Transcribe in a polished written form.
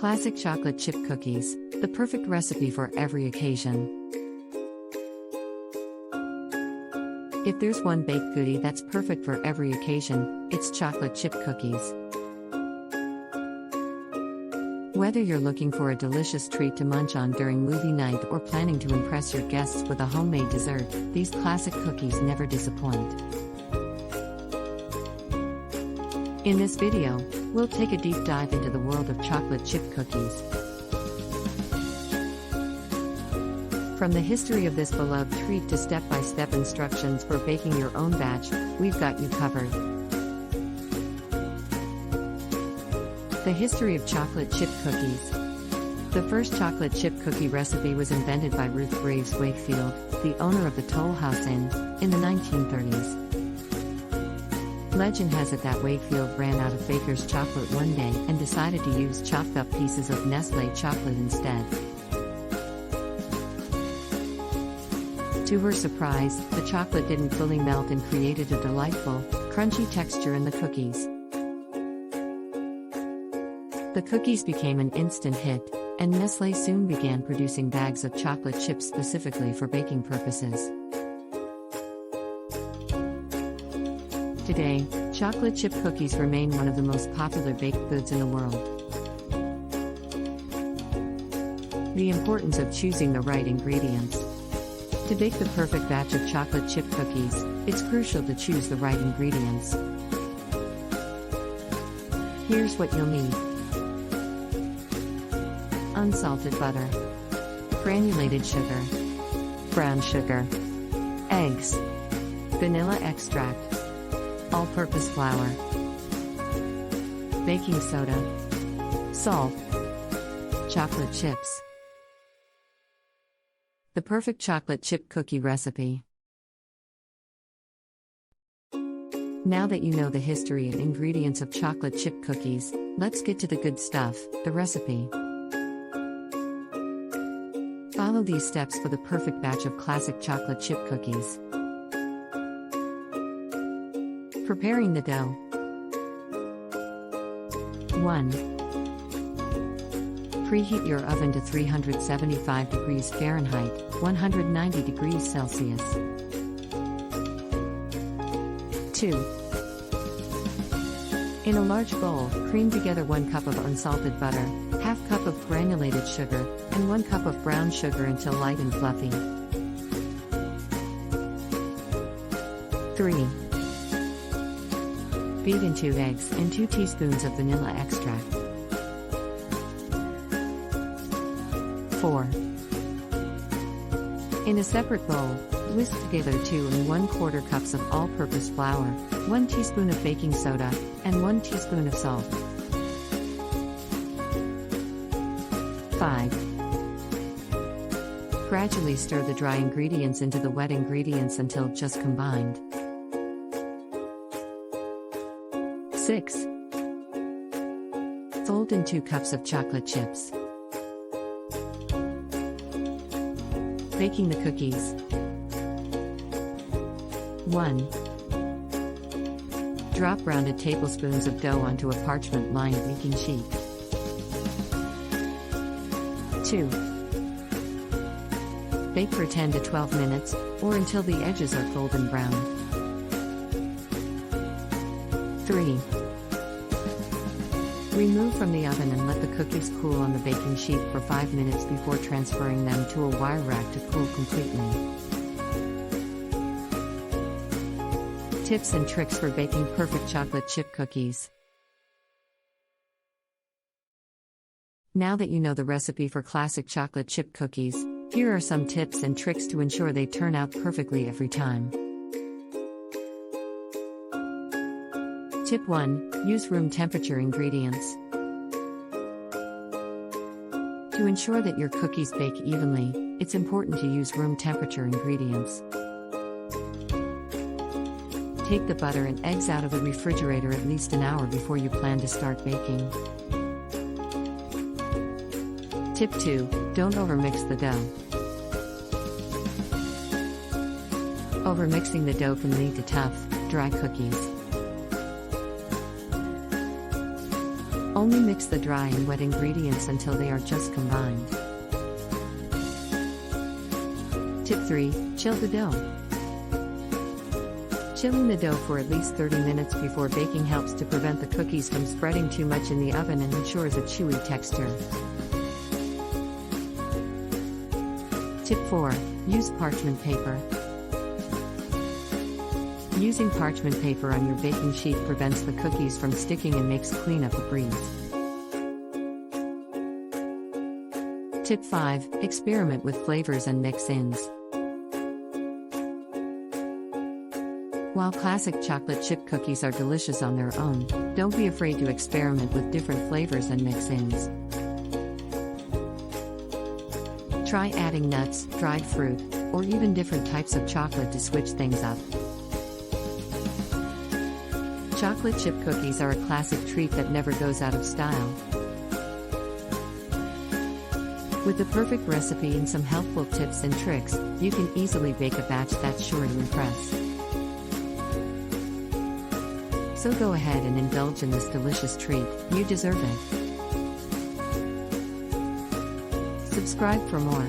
Classic chocolate chip cookies, the perfect recipe for every occasion. If there's one baked goodie that's perfect for every occasion, it's chocolate chip cookies. Whether you're looking for a delicious treat to munch on during movie night or planning to impress your guests with a homemade dessert, these classic cookies never disappoint. In this video, we'll take a deep dive into the world of chocolate chip cookies. From the history of this beloved treat to step-by-step instructions for baking your own batch, we've got you covered. The history of chocolate chip cookies. The first chocolate chip cookie recipe was invented by Ruth Graves Wakefield, the owner of the Toll House Inn, in the 1930s. Legend has it that Wakefield ran out of baker's chocolate one day and decided to use chopped up pieces of Nestlé chocolate instead. To her surprise, the chocolate didn't fully melt and created a delightful, crunchy texture in the cookies. The cookies became an instant hit, and Nestlé soon began producing bags of chocolate chips specifically for baking purposes. Today, chocolate chip cookies remain one of the most popular baked goods in the world. The importance of choosing the right ingredients. To bake the perfect batch of chocolate chip cookies, it's crucial to choose the right ingredients. Here's what you'll need. Unsalted butter, granulated sugar, brown sugar, eggs, vanilla extract, all-purpose flour, baking soda, salt, chocolate chips. The perfect chocolate chip cookie recipe. Now that you know the history and ingredients of chocolate chip cookies, let's get to the good stuff, the recipe. Follow these steps for the perfect batch of classic chocolate chip cookies. Preparing the dough. 1. Preheat your oven to 375 degrees Fahrenheit, 190 degrees Celsius. 2. In a large bowl, cream together 1 cup of unsalted butter, half cup of granulated sugar, and 1 cup of brown sugar until light and fluffy. 3. Beat in 2 eggs and 2 teaspoons of vanilla extract. 4. In a separate bowl, whisk together 2 1/4 cups of all-purpose flour, 1 teaspoon of baking soda, and 1 teaspoon of salt. 5. Gradually stir the dry ingredients into the wet ingredients until just combined. 6. Fold in 2 cups of chocolate chips. Baking the cookies. 1. Drop rounded tablespoons of dough onto a parchment-lined baking sheet. 2. Bake for 10 to 12 minutes, or until the edges are golden brown. 3. Remove from the oven and let the cookies cool on the baking sheet for 5 minutes before transferring them to a wire rack to cool completely. Tips and tricks for baking perfect chocolate chip cookies. Now that you know the recipe for classic chocolate chip cookies, here are some tips and tricks to ensure they turn out perfectly every time. Tip 1. Use room temperature ingredients. To ensure that your cookies bake evenly, it's important to use room temperature ingredients. Take the butter and eggs out of the refrigerator at least an hour before you plan to start baking. Tip 2. Don't overmix the dough. Overmixing the dough can lead to tough, dry cookies. Only mix the dry and wet ingredients until they are just combined. Tip 3. Chill the dough. Chilling the dough for at least 30 minutes before baking helps to prevent the cookies from spreading too much in the oven and ensures a chewy texture. Tip 4. Use parchment paper. Using parchment paper on your baking sheet prevents the cookies from sticking and makes cleanup a breeze. Tip 5. Experiment with flavors and mix-ins. While classic chocolate chip cookies are delicious on their own, don't be afraid to experiment with different flavors and mix-ins. Try adding nuts, dried fruit, or even different types of chocolate to switch things up. Chocolate chip cookies are a classic treat that never goes out of style. With the perfect recipe and some helpful tips and tricks, you can easily bake a batch that's sure to impress. So go ahead and indulge in this delicious treat, you deserve it. Subscribe for more.